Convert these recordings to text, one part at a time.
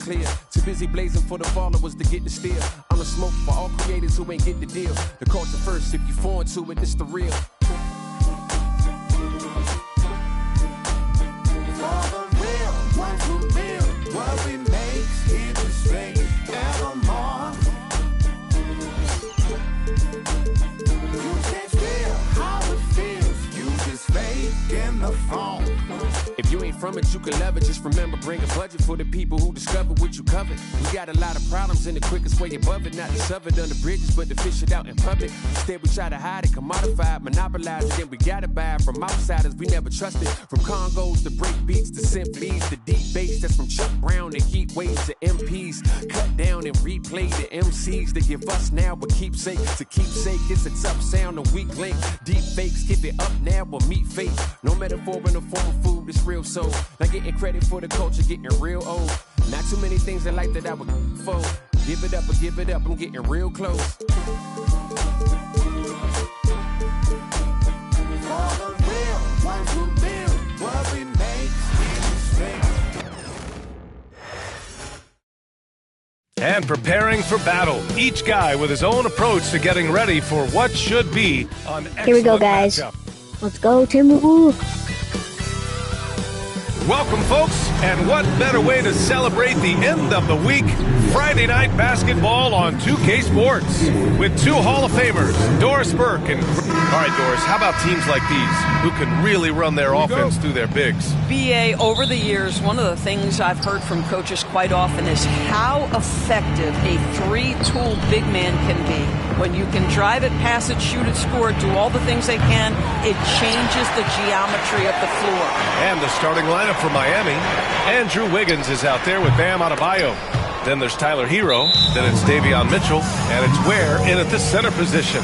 clear. Too busy blazing for the followers to get the steal. I'm the smoke for all creators who ain't get the deal. The culture first, if you foreign to it, it's the real. If you ain't from it, you can love it. Just remember, bring a budget for the people who discover what you covered. We got a lot of problems, and the quickest way above it, not to shove it under bridges, but to fish it out in public. Instead, we try to hide it, commodify it, monopolize it, then we gotta buy it from outsiders we never trusted. From Congos to break beats to symphonies to deep bass, that's from Chuck Brown to heat waves to MPs. Cut down and replay the MCs that give us now a keepsake. To keepsake, it's a tough sound, a weak link. Deep fakes, give it up now or meet fate. No metaphor in the form of food, it's real soul. Not getting credit for the culture, getting real old. Not too many things in life that I would for. Give it up or give it up, I'm getting real close. And preparing for battle. Each guy with his own approach to getting ready for what should be an excellent Here we go, guys. matchup. Let's go, Timberwolves. Welcome, folks, and what better way to celebrate the end of the week? Friday night basketball on 2K Sports with two Hall of Famers, Doris Burke and... All right, Doris, how about teams like these who can really run their offense through their bigs? BA, over the years, one of the things I've heard from coaches quite often is how effective a three-tool big man can be. When you can drive it, pass it, shoot it, score it, do all the things they can, it changes the geometry of the floor. And the starting lineup for Miami. Andrew Wiggins is out there with Bam Adebayo. Then there's Tyler Hero. Then it's Davion Mitchell. And it's Ware in at the center position.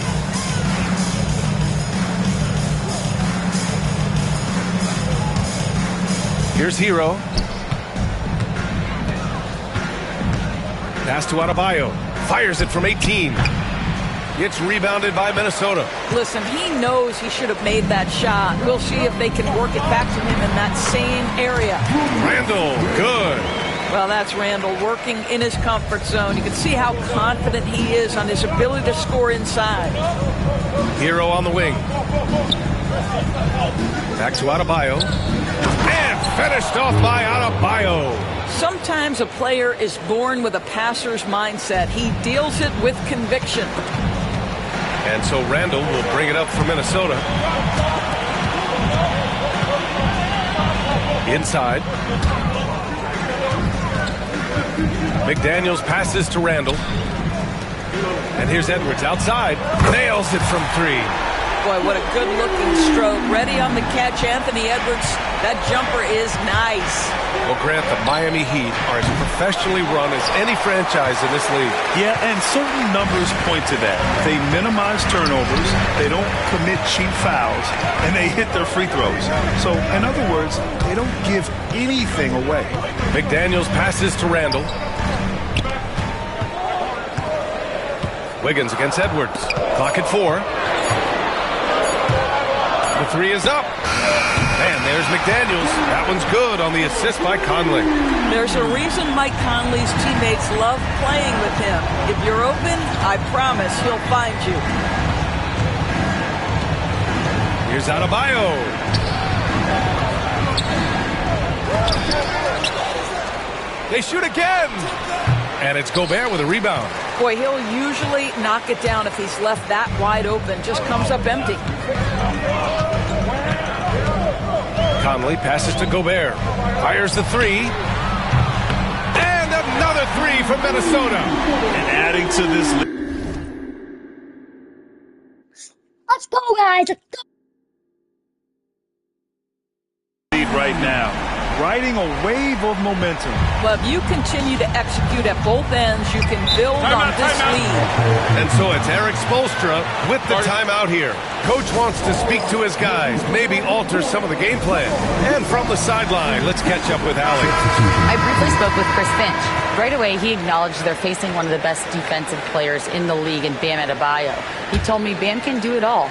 Here's Hero. Pass to Adebayo. Fires it from 18. It's rebounded by Minnesota. Listen, he knows he should have made that shot. We'll see if they can work it back to him in that same area. Randall, good. Well, that's Randall working in his comfort zone. You can see how confident he is on his ability to score inside. Hero on the wing. Back to Adebayo. And finished off by Adebayo. Sometimes a player is born with a passer's mindset. He deals it with conviction. And so Randall will bring it up for Minnesota. Inside. McDaniels passes to Randall. And here's Edwards outside. Nails it from three. Boy, what a good-looking stroke. Ready on the catch, Anthony Edwards. That jumper is nice. Well, Grant, the Miami Heat are as professionally run as any franchise in this league. Yeah, and certain numbers point to that. They minimize turnovers, they don't commit cheap fouls, and they hit their free throws. So, in other words, they don't give anything away. McDaniels passes to Randall. Wiggins against Edwards. Clock at 4. The three is up. And there's McDaniels. That one's good on the assist by Conley. There's a reason Mike Conley's teammates love playing with him. If you're open, I promise he'll find you. Here's Adebayo. They shoot again. And it's Gobert with a rebound. Boy, he'll usually knock it down if he's left that wide open. Just comes up empty. Conley passes to Gobert. Fires the three. And another three from Minnesota. And adding to this Let's go, guys. Let's go. lead right now. Riding a wave of momentum. Well, if you continue to execute at both ends, you can build on this lead. And so it's Eric Spoelstra with the timeout here. Coach wants to speak to his guys, maybe alter some of the game plan. And from the sideline, let's catch up with Allie. I briefly spoke with Chris Finch. Right away, he acknowledged they're facing one of the best defensive players in the league in Bam Adebayo. He told me Bam can do it all.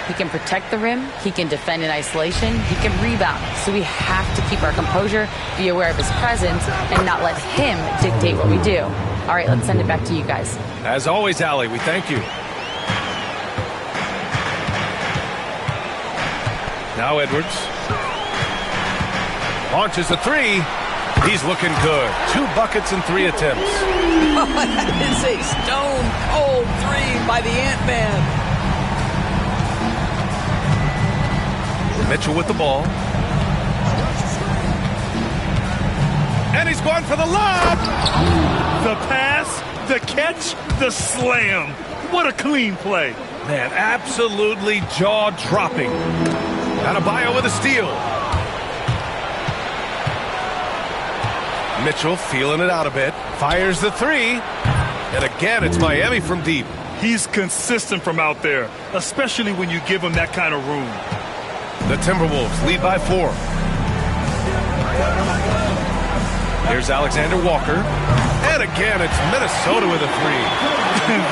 He can protect the rim, he can defend in isolation, he can rebound. So we have to keep our composure, be aware of his presence, and not let him dictate what we do. All right, let's send it back to you guys. As always, Allie, we thank you. Now Edwards. Launches a three. He's looking good. 2 buckets and 3 attempts. Oh, that is a stone-cold three by the Ant-Man. Mitchell with the ball. And he's going for the lob. The pass, the catch, the slam. What a clean play. Man, absolutely jaw-dropping. Adebayo with a steal. Mitchell feeling it out a bit. Fires the three. And again, it's Miami from deep. He's consistent from out there, especially when you give him that kind of room. The Timberwolves lead by 4. Here's Alexander Walker. And again, it's Minnesota with a three.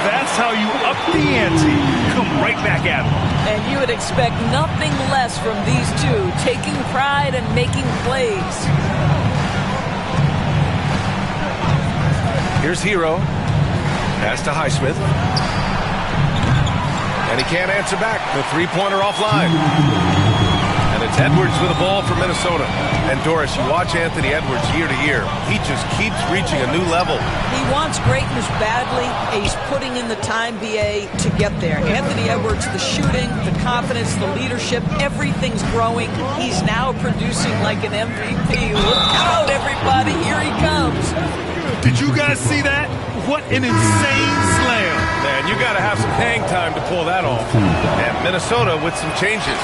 That's how you up the ante. Come right back at him. And you would expect nothing less from these two, taking pride and making plays. Here's Hero. Pass to Highsmith. And he can't answer back. The three-pointer offline. And it's Edwards with the ball for Minnesota. And Doris, you watch Anthony Edwards year to year. He just keeps reaching a new level. He wants greatness badly, and he's putting in the time, BA, to get there. Anthony Edwards, the shooting, the confidence, the leadership, everything's growing. He's now producing like an MVP. Look out, everybody. Here he comes. Did you guys see that? What an insane slam. Man, you got to have some hang time to pull that off. And Minnesota with some changes.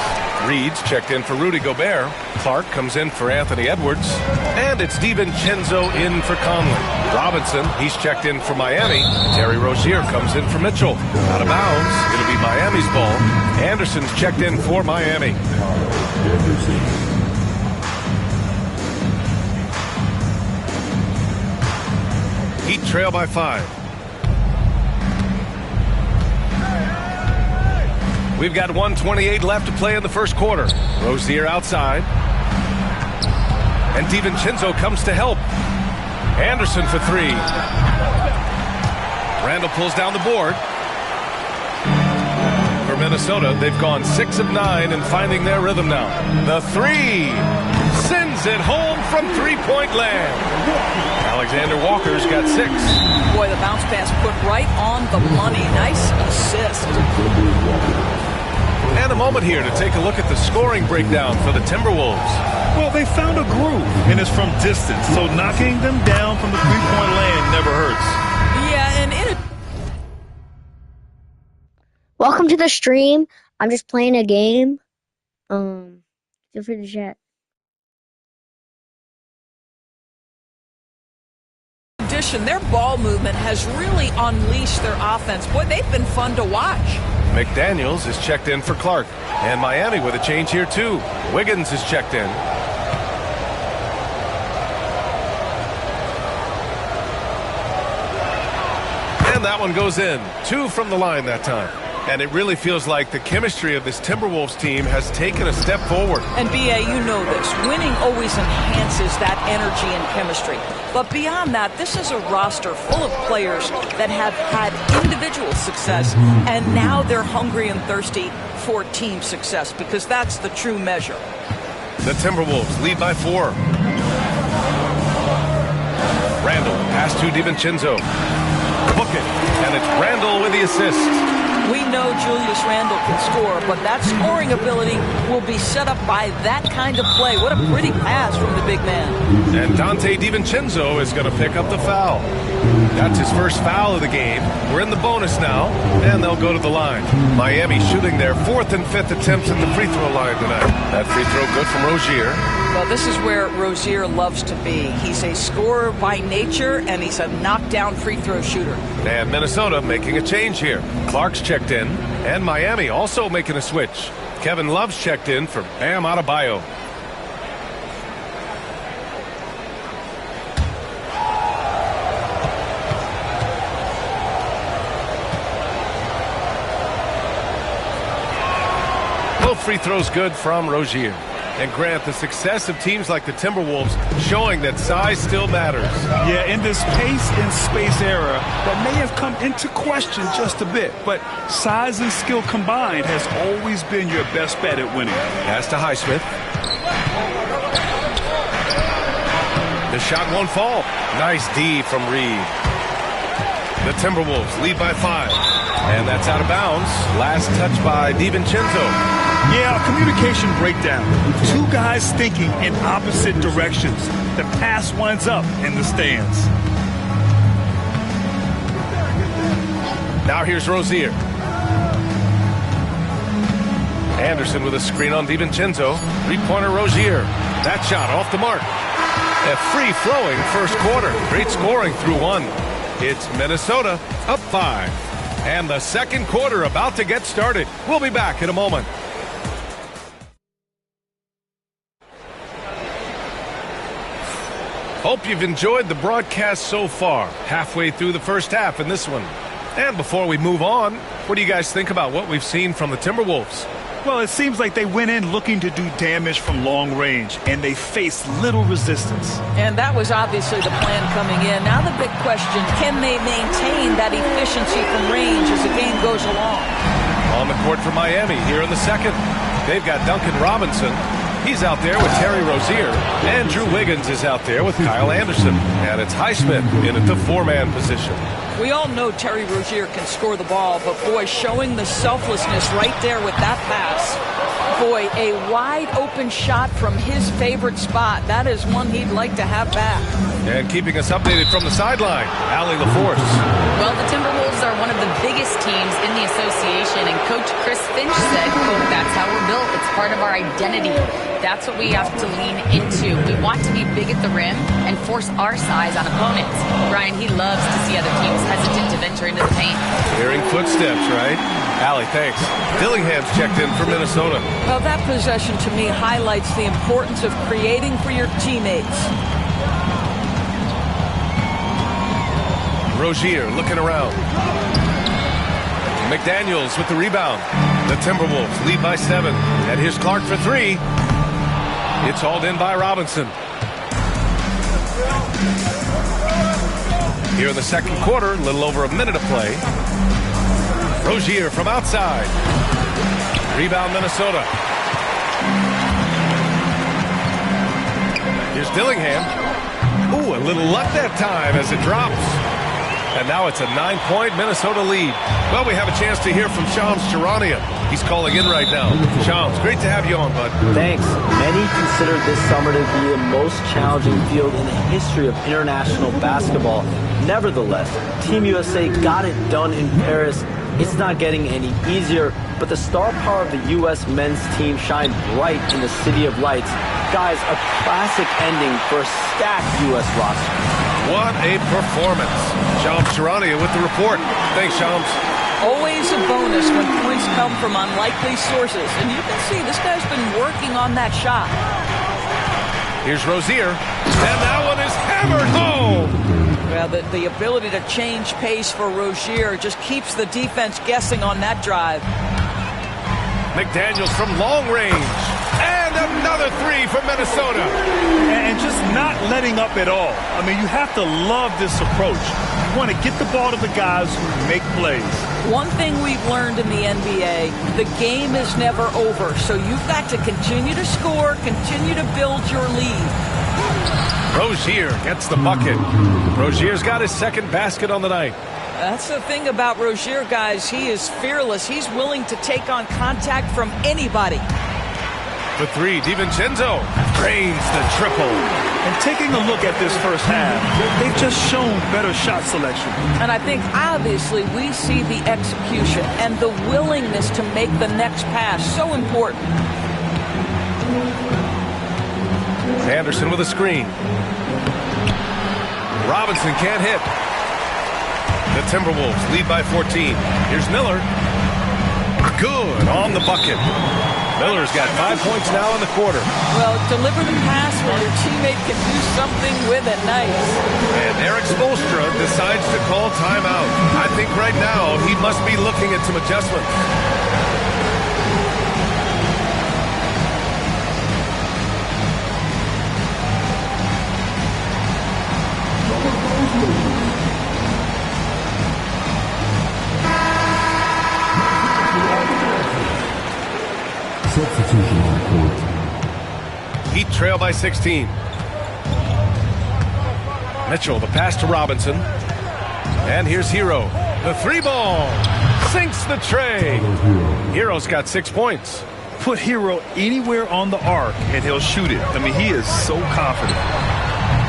Reed's checked in for Rudy Gobert. Clark comes in for Anthony Edwards. And it's DiVincenzo in for Conley. Robinson, he's checked in for Miami. Terry Rozier comes in for Mitchell. Out of bounds, it'll be Miami's ball. Anderson's checked in for Miami. Heat trail by 5. We've got 1:28 left to play in the first quarter. Rozier outside. And DiVincenzo comes to help. Anderson for 3. Randall pulls down the board. For Minnesota, they've gone 6 of 9 and finding their rhythm now. The 3 sends it home from three-point land. Alexander Walker's got 6. Boy, the bounce pass put right on the money. Nice assist. And a moment here to take a look at the scoring breakdown for the Timberwolves. Well, they found a groove, and it's from distance, so knocking them down from the three-point land never hurts. Yeah, and in a Welcome to the stream. I'm just playing a game. Feel free to chat. addition, their ball movement has really unleashed their offense. Boy, they've been fun to watch. McDaniels is checked in for Clark. And Miami with a change here, too. Wiggins is checked in. And that one goes in. 2 from the line that time. And it really feels like the chemistry of this Timberwolves team has taken a step forward. And, B.A., you know this. Winning always enhances that energy and chemistry. But beyond that, this is a roster full of players that have had individual success, and now they're hungry and thirsty for team success, because that's the true measure. The Timberwolves lead by 4. Randall, pass to DiVincenzo. Book it, and it's Randall with the assist. We know Julius Randle can score, but that scoring ability will be set up by that kind of play. What a pretty pass from the big man. And Dante DiVincenzo is going to pick up the foul. That's his first foul of the game. We're in the bonus now, and they'll go to the line. Miami shooting their 4th and 5th attempts at the free throw line tonight. That free throw good from Rozier. Well, this is where Rozier loves to be. He's a scorer by nature, and he's a knockdown free throw shooter. And Minnesota making a change here. Clark's checked in, and Miami also making a switch. Kevin Love's checked in for Bam Adebayo. free throws good from Rozier. And Grant, the success of teams like the Timberwolves showing that size still matters. Yeah, in this pace and space era, that may have come into question just a bit, but size and skill combined has always been your best bet at winning. Pass to Highsmith. The shot won't fall. Nice D from Reed. The Timberwolves lead by 5. And that's out of bounds. Last touch by DiVincenzo. Yeah, a communication breakdown. Two guys thinking in opposite directions. The pass winds up in the stands. Now here's Rozier. Anderson with a screen on DiVincenzo. Three-pointer Rozier. That shot off the mark. A free-flowing first quarter. Great scoring through 1. It's Minnesota up 5. And the second quarter about to get started. We'll be back in a moment. Hope you've enjoyed the broadcast so far. Halfway through the first half in this one. And before we move on, what do you guys think about what we've seen from the Timberwolves? Well, it seems like they went in looking to do damage from long range, and they faced little resistance. And that was obviously the plan coming in. Now the big question, can they maintain that efficiency from range as the game goes along? On the court for Miami here in the second. They've got Duncan Robinson. He's out there with Terry Rozier. And Drew Wiggins is out there with Kyle Anderson. And it's Highsmith in at the 4-man position. We all know Terry Rozier can score the ball, but boy, showing the selflessness right there with that pass. Boy, a wide open shot from his favorite spot. That is one he'd like to have back. And keeping us updated from the sideline, Allie LaForce. Well, the Timberwolves are one of the biggest teams in the association, and Coach Chris Finch said, quote, "That's how we're built. It's part of our identity. That's what we have to lean into. We want to be big at the rim and force our size on opponents." Brian, he loves to see other teams hesitant to venture into the paint. Hearing footsteps, right? Allie, thanks. Dillingham's checked in for Minnesota. Well, that possession to me highlights the importance of creating for your teammates. Rozier looking around. McDaniels with the rebound. The Timberwolves lead by 7. And here's Clark for 3. It's hauled in by Robinson. Here in the second quarter, a little over a minute of play. Rozier from outside. Rebound Minnesota. Here's Dillingham. Ooh, a little luck that time as it drops. And now it's a 9-point Minnesota lead. Well, we have a chance to hear from Shams Charania. He's calling in right now. Shams, great to have you on, bud. Thanks. Many consider this summer to be the most challenging field in the history of international basketball. Nevertheless, Team USA got it done in Paris. It's not getting any easier, but the star power of the U.S. men's team shined bright in the City of Lights. Guys, a classic ending for a stacked U.S. roster. What a performance. Shams Charania with the report. Thanks, Shams. Always a bonus when points come from unlikely sources. And you can see this guy's been working on that shot. Here's Rozier. And that one is hammered home. Well, the ability to change pace for Rozier just keeps the defense guessing on that drive. McDaniels from long range. And another 3 for Minnesota. And just not letting up at all. I mean, you have to love this approach. You want to get the ball to the guys who make plays. One thing we've learned in the NBA, the game is never over. So you've got to continue to score, continue to build your lead. Rozier gets the bucket. Rozier's got his second basket on the night. That's the thing about Rozier, guys. He is fearless. He's willing to take on contact from anybody. For 3, DiVincenzo drains the triple. And taking a look at this first half, they've just shown better shot selection. And I think, obviously, we see the execution and the willingness to make the next pass so important. Anderson with a screen. Robinson can't hit. The Timberwolves lead by 14. Here's Miller. Good on the bucket. Miller's got 5 points now in the quarter. Well, deliver the pass when your teammate can do something with it. Nice. And Eric Spoelstra decides to call timeout. I think right now he must be looking at some adjustments. Heat trail by 16. Mitchell, the pass to Robinson. And here's Hero. The 3-ball. Sinks the tray. Hero's got 6 points. Put Hero anywhere on the arc, and he'll shoot it. I mean, he is so confident.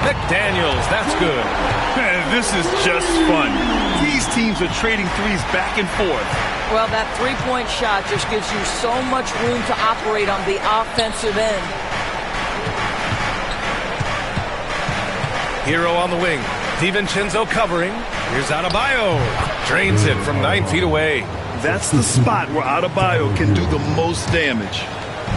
McDaniels, that's good. Man, this is just fun. These teams are trading threes back and forth. Well, that three-point shot just gives you so much room to operate on the offensive end. Hero on the wing. DiVincenzo covering. Here's Adebayo. Drains it from 9 feet away. That's the spot where Adebayo can do the most damage.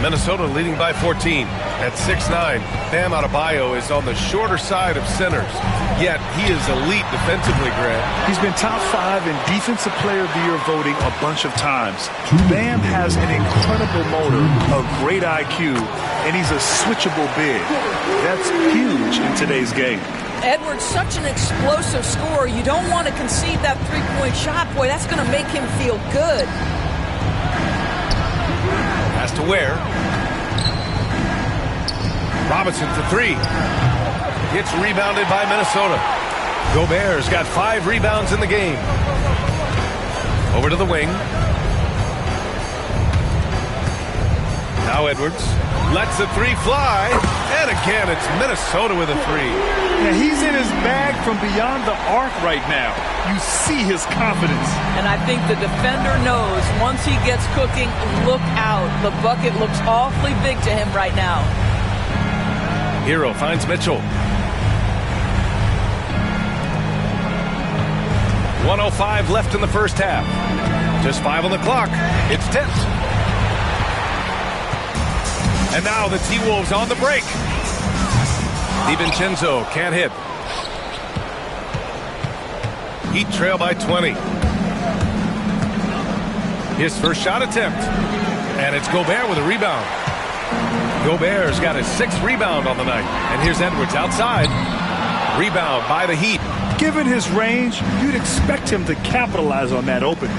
Minnesota leading by 14 at 6'9". Bam Adebayo is on the shorter side of centers, yet he is elite defensively, Grant. He's been top 5 in Defensive Player of the Year voting a bunch of times. Bam has an incredible motor, a great IQ, and he's a switchable big. That's huge in today's game. Edwards, such an explosive scorer. You don't want to concede that three-point shot. Boy, that's going to make him feel good. Pass to Ware. Robinson for 3. It's rebounded by Minnesota. Gobert's got 5 rebounds in the game. Over to the wing. Now Edwards lets the 3 fly. And again, it's Minnesota with a 3. Now he's in his bag from beyond the arc right now. You see his confidence. And I think the defender knows once he gets cooking, look out. The bucket looks awfully big to him right now. Hero finds Mitchell. 1:05 left in the first half. Just 5 on the clock. It's tipped. And now the T-Wolves on the break. DiVincenzo can't hit. Heat trail by 20. His first shot attempt. And it's Gobert with a rebound. Gobert's got his 6th rebound on the night. And here's Edwards outside. Rebound by the Heat. Given his range, you'd expect him to capitalize on that opening.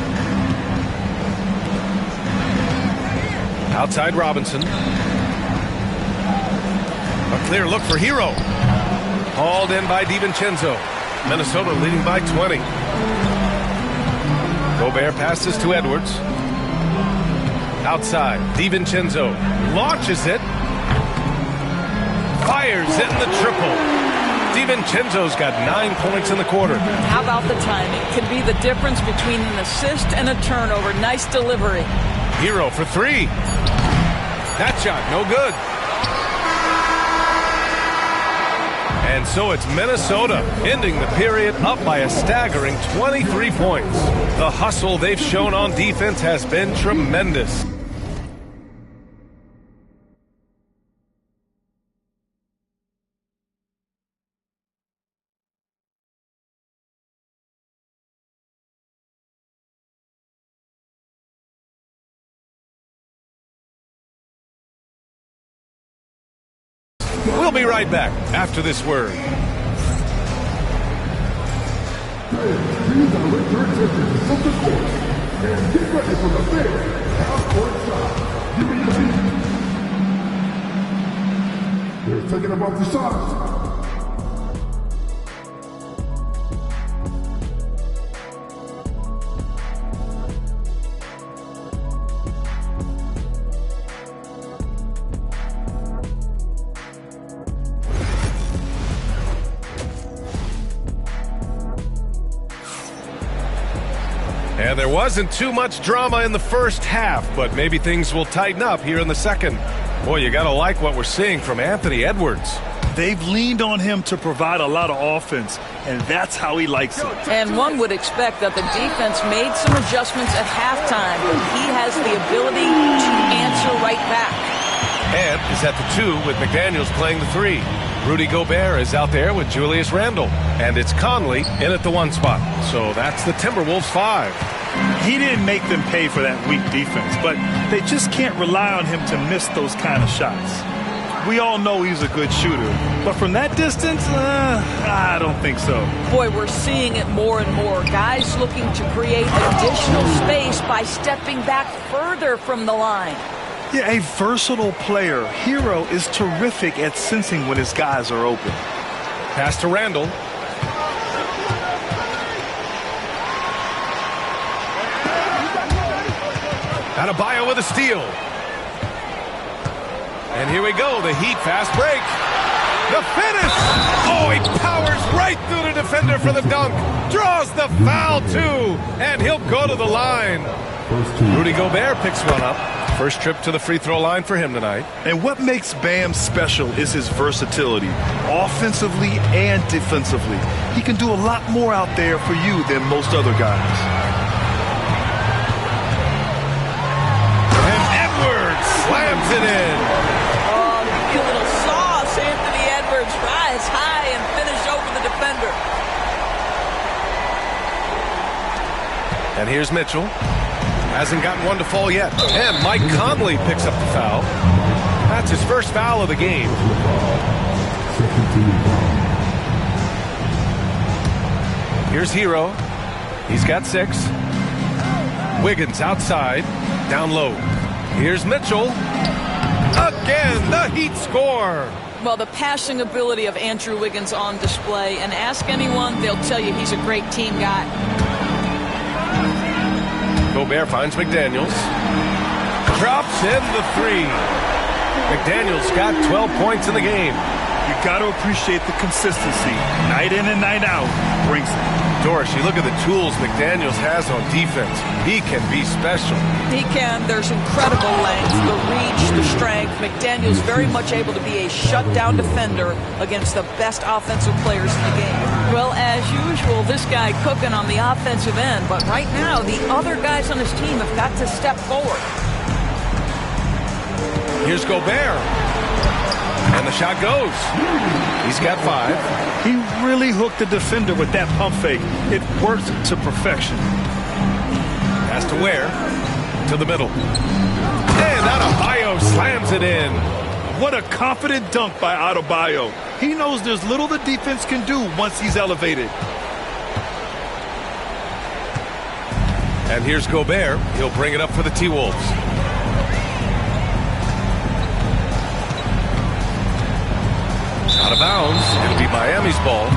Outside Robinson. A clear look for Hero. Hauled in by DiVincenzo. Minnesota leading by 20. Gobert passes to Edwards. Outside, DiVincenzo launches it. Fires in the triple. DiVincenzo's got 9 points in the quarter. How about the timing? Can be the difference between an assist and a turnover. Nice delivery. Hero for 3. That shot, no good. And so it's Minnesota ending the period up by a staggering 23 points. The hustle they've shown on defense has been tremendous. We'll be right back after this word. They're taking about the shots. And there wasn't too much drama in the first half, but maybe things will tighten up here in the second. Boy, you gotta like what we're seeing from Anthony Edwards. They've leaned on him to provide a lot of offense, and that's how he likes it. And one would expect that the defense made some adjustments at halftime, but he has the ability to answer right back. Ant is at the 2 with McDaniels playing the 3. Rudy Gobert is out there with Julius Randle. And it's Conley in at the 1 spot. So that's the Timberwolves 5. He didn't make them pay for that weak defense, but they just can't rely on him to miss those kind of shots. We all know he's a good shooter, but from that distance, I don't think so. Boy, we're seeing it more and more. Guys looking to create additional space by stepping back further from the line. Yeah, a versatile player. Hero is terrific at sensing when his guys are open. Pass to Randall. Adebayo with a steal. And here we go, the Heat fast break. The finish! Oh, he powers right through the defender for the dunk. Draws the foul, too. And he'll go to the line. Rudy Gobert picks one up. First trip to the free throw line for him tonight. And what makes Bam special is his versatility, offensively and defensively. He can do a lot more out there for you than most other guys. And Edwards slams it in. Oh, a little sauce. Anthony Edwards rise high and finish over the defender. And here's Mitchell. Hasn't gotten one to fall yet. And Mike Conley picks up the foul. That's his first foul of the game. Here's Hero. He's got 6. Wiggins outside. Down low. Here's Mitchell. Again, the Heat score. Well, the passing ability of Andrew Wiggins on display. And ask anyone, they'll tell you he's a great team guy. Gobert finds McDaniels. Drops in the 3. McDaniels got 12 points in the game. You got to appreciate the consistency. Night in and night out brings it. Doris, you look at the tools McDaniels has on defense. He can be special. He can. There's incredible length, the reach, the strength. McDaniels very much able to be a shutdown defender against the best offensive players in the game. Well, as usual, this guy cooking on the offensive end, but right now the other guys on his team have got to step forward. Here's Gobert. And the shot goes. He's got 5. He really hooked the defender with that pump fake. It worked to perfection. Has to Ware. To the middle. And Adebayo slams it in. What a confident dunk by Adebayo. He knows there's little the defense can do once he's elevated. And here's Gobert. He'll bring it up for the T-Wolves. Out of bounds. It'll be Miami's ball.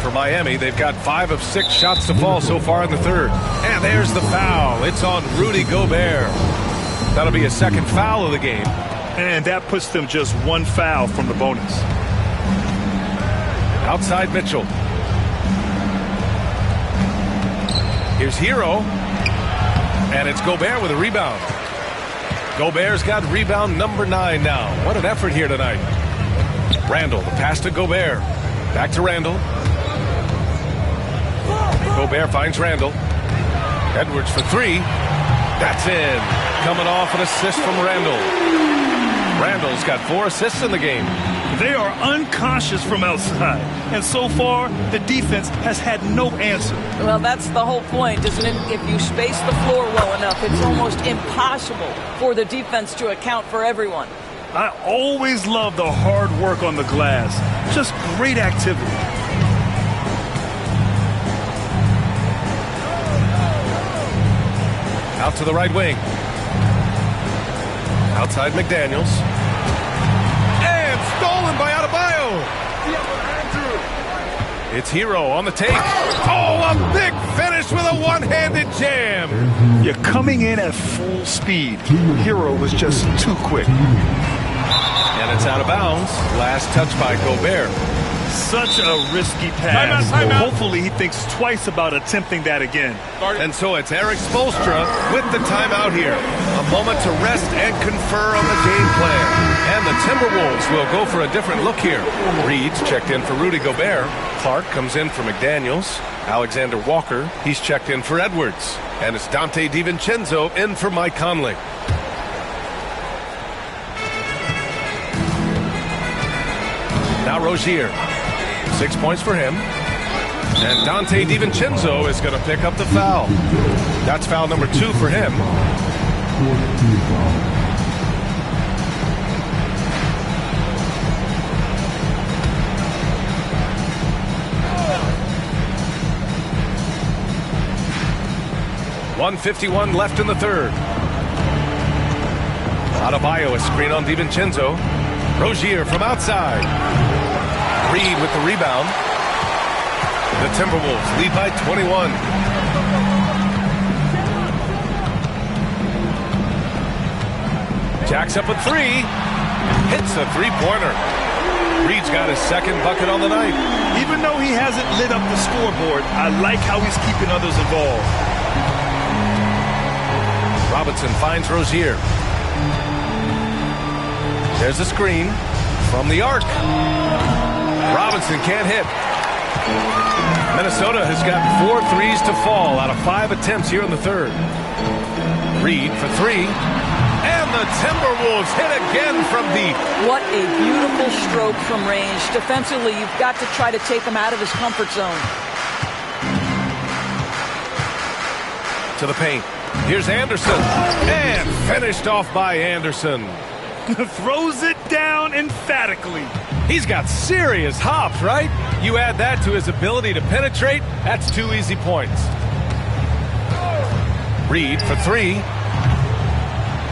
For Miami, they've got 5 of 6 shots to fall so far in the third. And there's the foul. It's on Rudy Gobert. That'll be his second foul of the game. And that puts them just 1 foul from the bonus. Outside Mitchell. Here's Hero. And it's Gobert with a rebound. Gobert's got rebound number 9 now. What an effort here tonight. Randall, the pass to Gobert. Back to Randall. Gobert finds Randall. Edwards for 3. That's in. Coming off an assist from Randall. Randall's got 4 assists in the game. They are unconscious from outside. And so far, the defense has had no answer. Well, that's the whole point, isn't it? If you space the floor well enough, it's almost impossible for the defense to account for everyone. I always love the hard work on the glass. Just great activity. Out to the right wing. Outside McDaniels. And stolen by Adebayo. It's Hero on the take. Oh, a big finish with a one-handed jam. You're coming in at full speed. Hero was just too quick. And it's out of bounds. Last touch by Gobert. Such a risky pass. Time out. Hopefully he thinks twice about attempting that again. And so it's Eric Spoelstra with the timeout here. A moment to rest and confer on the game plan. And the Timberwolves will go for a different look here. Reed's checked in for Rudy Gobert. Clark comes in for McDaniels. Alexander Walker, he's checked in for Edwards. And it's Dante DiVincenzo in for Mike Conley. Now Rozier. 6 points for him. And Dante DiVincenzo is going to pick up the foul. That's foul number 2 for him. Fourth team foul. .151 left in the third. Adebayo, a screen on DiVincenzo. Rozier from outside. Reed with the rebound. The Timberwolves lead by 21. Jacks up a three. Hits a three-pointer. Reed's got his second bucket on the night. Even though he hasn't lit up the scoreboard, I like how he's keeping others involved. Robinson finds Rozier. There's a screen from the arc. Robinson can't hit. Minnesota has got 4 threes to fall out of 5 attempts here in the third. Reed for three. And the Timberwolves hit again from deep. What a beautiful stroke from range. Defensively, you've got to try to take him out of his comfort zone. To the paint. Here's Anderson. And finished off by Anderson. Throws it down emphatically. He's got serious hops, right? You add that to his ability to penetrate, that's 2 easy points. Reed for three.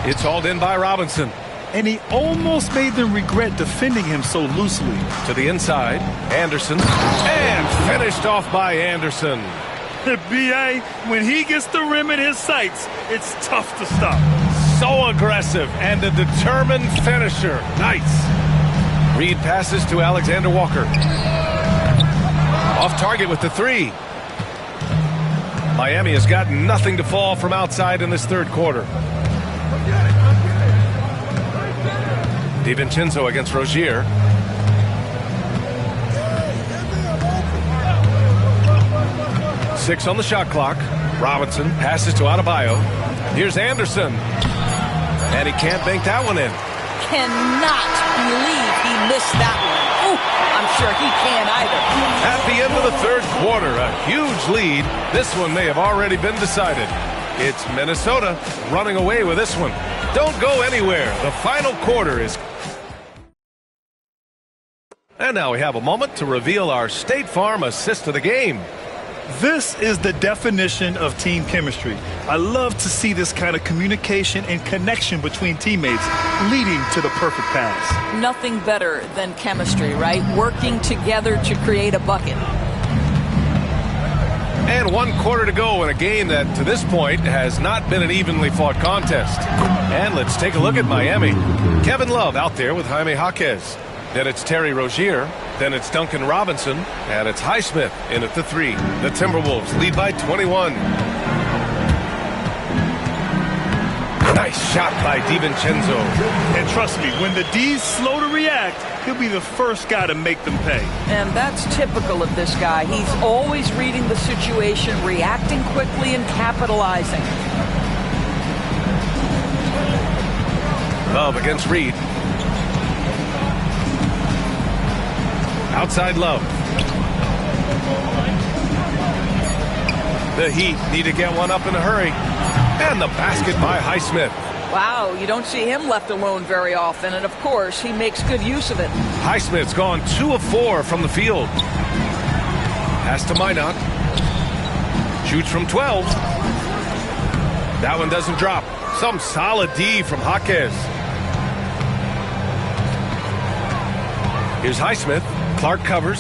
It's hauled in by Robinson. And he almost made them regret defending him so loosely. To the inside, Anderson. And finished off by Anderson. B.A., when he gets the rim in his sights, it's tough to stop. So aggressive and a determined finisher. Nice. Reed passes to Alexander Walker. Off target with the three. Miami has got nothing to fall from outside in this third quarter. DiVincenzo against Rozier. Six on the shot clock. Robinson passes to Adebayo. Here's Anderson. And he can't bank that one in. Cannot believe he missed that one. Ooh, I'm sure he can't either. At the end of the third quarter, a huge lead. This one may have already been decided. It's Minnesota running away with this one. Don't go anywhere. The final quarter is... And now we have a moment to reveal our State Farm assist of the game. This is the definition of team chemistry. I love to see this kind of communication and connection between teammates leading to the perfect pass. Nothing better than chemistry, right? Working together to create a bucket. And 1 quarter to go in a game that, to this point, has not been an evenly fought contest. And let's take a look at Miami. Kevin Love out there with Jaime Jaquez. Then it's Terry Rozier. Then it's Duncan Robinson. And it's Highsmith in at the three. The Timberwolves lead by 21. Nice shot by DiVincenzo. And trust me, when the D's slow to react, he'll be the first guy to make them pay. And that's typical of this guy. He's always reading the situation, reacting quickly and capitalizing. Love against Reed. Outside Love. The Heat need to get one up in a hurry. And the basket by Highsmith. Wow, you don't see him left alone very often, and of course, he makes good use of it. Highsmith's gone 2 of 4 from the field. Pass to Minot. Shoots from 12. That one doesn't drop. Some solid D from Jaquez. Here's Highsmith. Clark covers.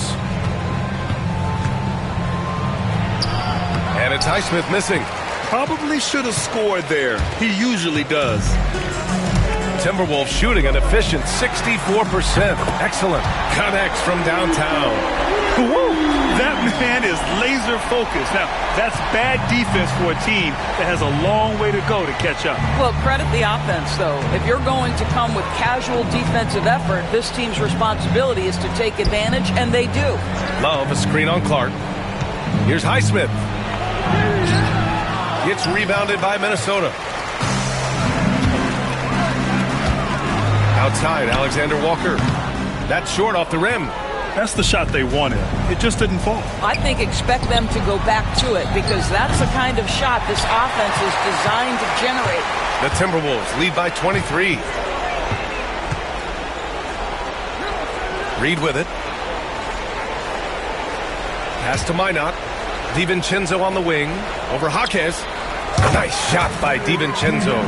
And it's Highsmith missing. Probably should have scored there. He usually does. Timberwolves shooting an efficient 64%. Excellent. Connects from downtown. Woo! That man is laser focused. Now, that's bad defense for a team that has a long way to go to catch up. Well, credit the offense, though. If you're going to come with casual defensive effort, this team's responsibility is to take advantage, and they do. Love a screen on Clark. Here's Highsmith. Gets rebounded by Minnesota. Outside, Alexander Walker. That's short off the rim. That's the shot they wanted. It just didn't fall. I think expect them to go back to it because that's the kind of shot this offense is designed to generate. The Timberwolves lead by 23. Reed with it. Pass to Minot. DiVincenzo on the wing. Over Jaquez. Nice shot by DiVincenzo.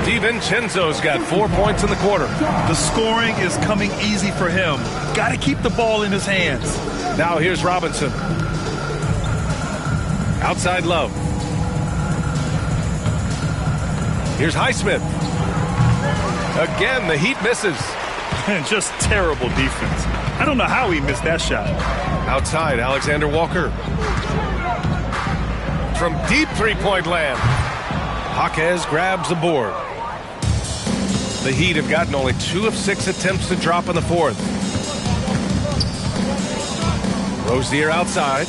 DiVincenzo's got 4 points in the quarter. The scoring is coming easy for him. Got to keep the ball in his hands. Now here's Robinson. Outside Love. Here's Highsmith. Again, the Heat misses. Just terrible defense. I don't know how he missed that shot. Outside, Alexander Walker. From deep three-point land. Jaquez grabs the board. The Heat have gotten only 2 of 6 attempts to drop in the fourth. Rozier outside.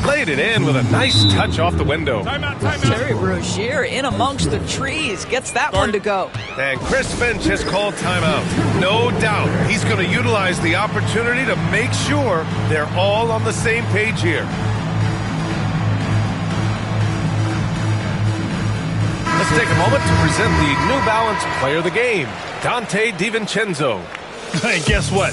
Laid it in with a nice touch off the window. Terry Rozier in amongst the trees gets that one to go. And Chris Finch has called timeout. No doubt he's going to utilize the opportunity to make sure they're all on the same page here. Let's take a moment to present the New Balance Player of the Game, Donte DiVincenzo. And guess what?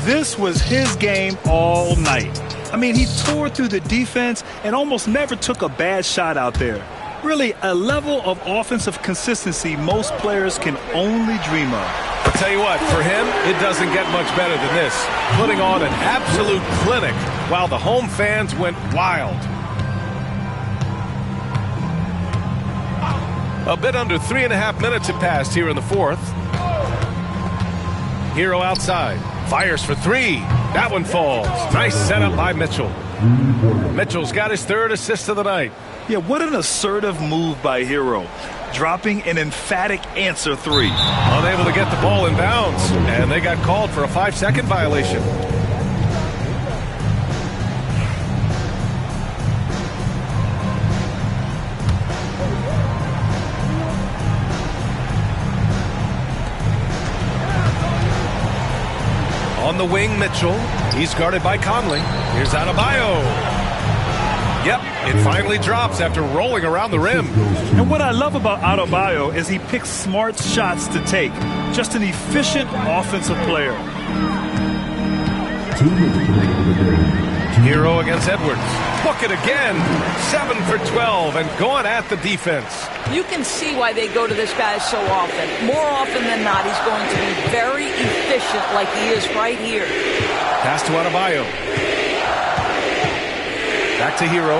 This was his game all night. I mean, he tore through the defense and almost never took a bad shot out there. Really, a level of offensive consistency most players can only dream of. I'll tell you what, for him, it doesn't get much better than this. Putting on an absolute clinic while the home fans went wild. A bit under 3.5 minutes have passed here in the fourth. Hero outside. Fires for 3. That one falls. Nice setup by Mitchell. Mitchell's got his 3rd assist of the night. Yeah, what an assertive move by Hero. Dropping an emphatic answer 3. Unable to get the ball in bounds. And they got called for a 5-second violation. On the wing, Mitchell. He's guarded by Conley. Here's Adebayo. Yep, it finally drops after rolling around the rim. And what I love about Adebayo is he picks smart shots to take. Just an efficient offensive player. Hero against Edwards. Book it again. 7 for 12 and going at the defense. You can see why they go to this guy so often. More often than not, he's going to be very efficient like he is right here. Pass to Adebayo. Back to Hero.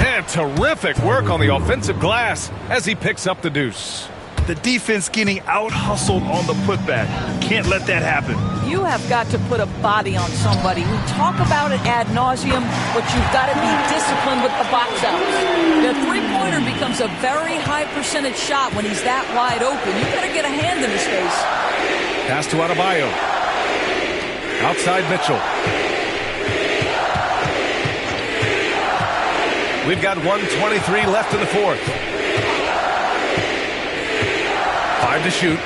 And terrific work on the offensive glass as he picks up the deuce. The defense getting out-hustled on the putback. Can't let that happen. You have got to put a body on somebody. We talk about it ad nauseum, but you've got to be disciplined with the box outs. The three-pointer becomes a very high percentage shot when he's that wide open. You got to get a hand in his face. Pass to Adebayo. Outside Mitchell. We've got 1:23 left in the fourth. 5 to shoot.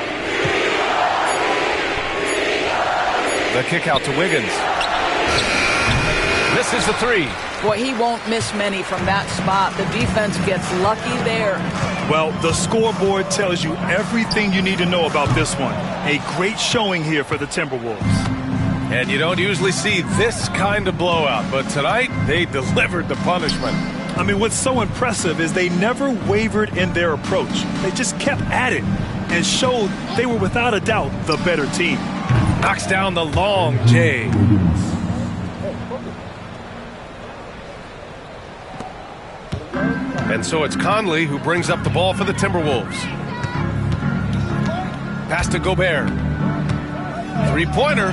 The kick out to Wiggins. Misses the 3. Boy, he won't miss many from that spot. The defense gets lucky there. Well, the scoreboard tells you everything you need to know about this one. A great showing here for the Timberwolves. And you don't usually see this kind of blowout, but tonight they delivered the punishment. I mean, what's so impressive is they never wavered in their approach. They just kept at it and showed they were without a doubt the better team. Knocks down the long J. And so it's Conley who brings up the ball for the Timberwolves. Pass to Gobert. Three-pointer.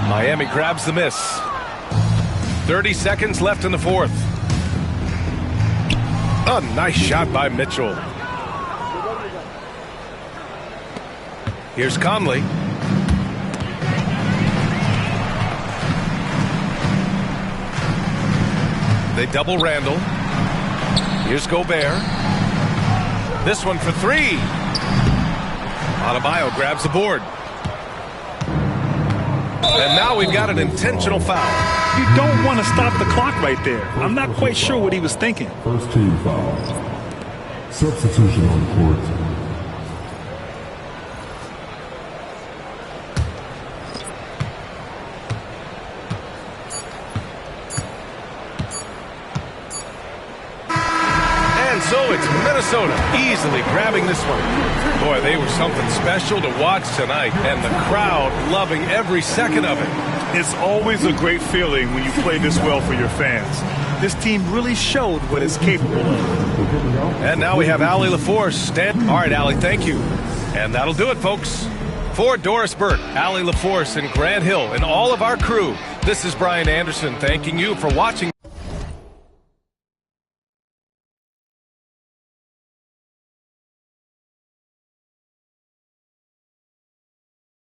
Miami grabs the miss. 30 seconds left in the fourth. A nice shot by Mitchell. Here's Conley. They double Randall. Here's Gobert. This one for 3. Adebayo grabs the board. And now we've got an intentional foul. You don't want to stop the clock right there. I'm not quite sure what he was thinking. First team foul. Substitution on court. And so it's Minnesota easily grabbing this one. Boy, they were something special to watch tonight, and the crowd loving every second of it. It's always a great feeling when you play this well for your fans. This team really showed what it's capable of. And now we have Allie LaForce. All right, Allie, thank you. And that'll do it, folks. For Doris Burke, Allie LaForce, and Grant Hill, and all of our crew, this is Brian Anderson thanking you for watching.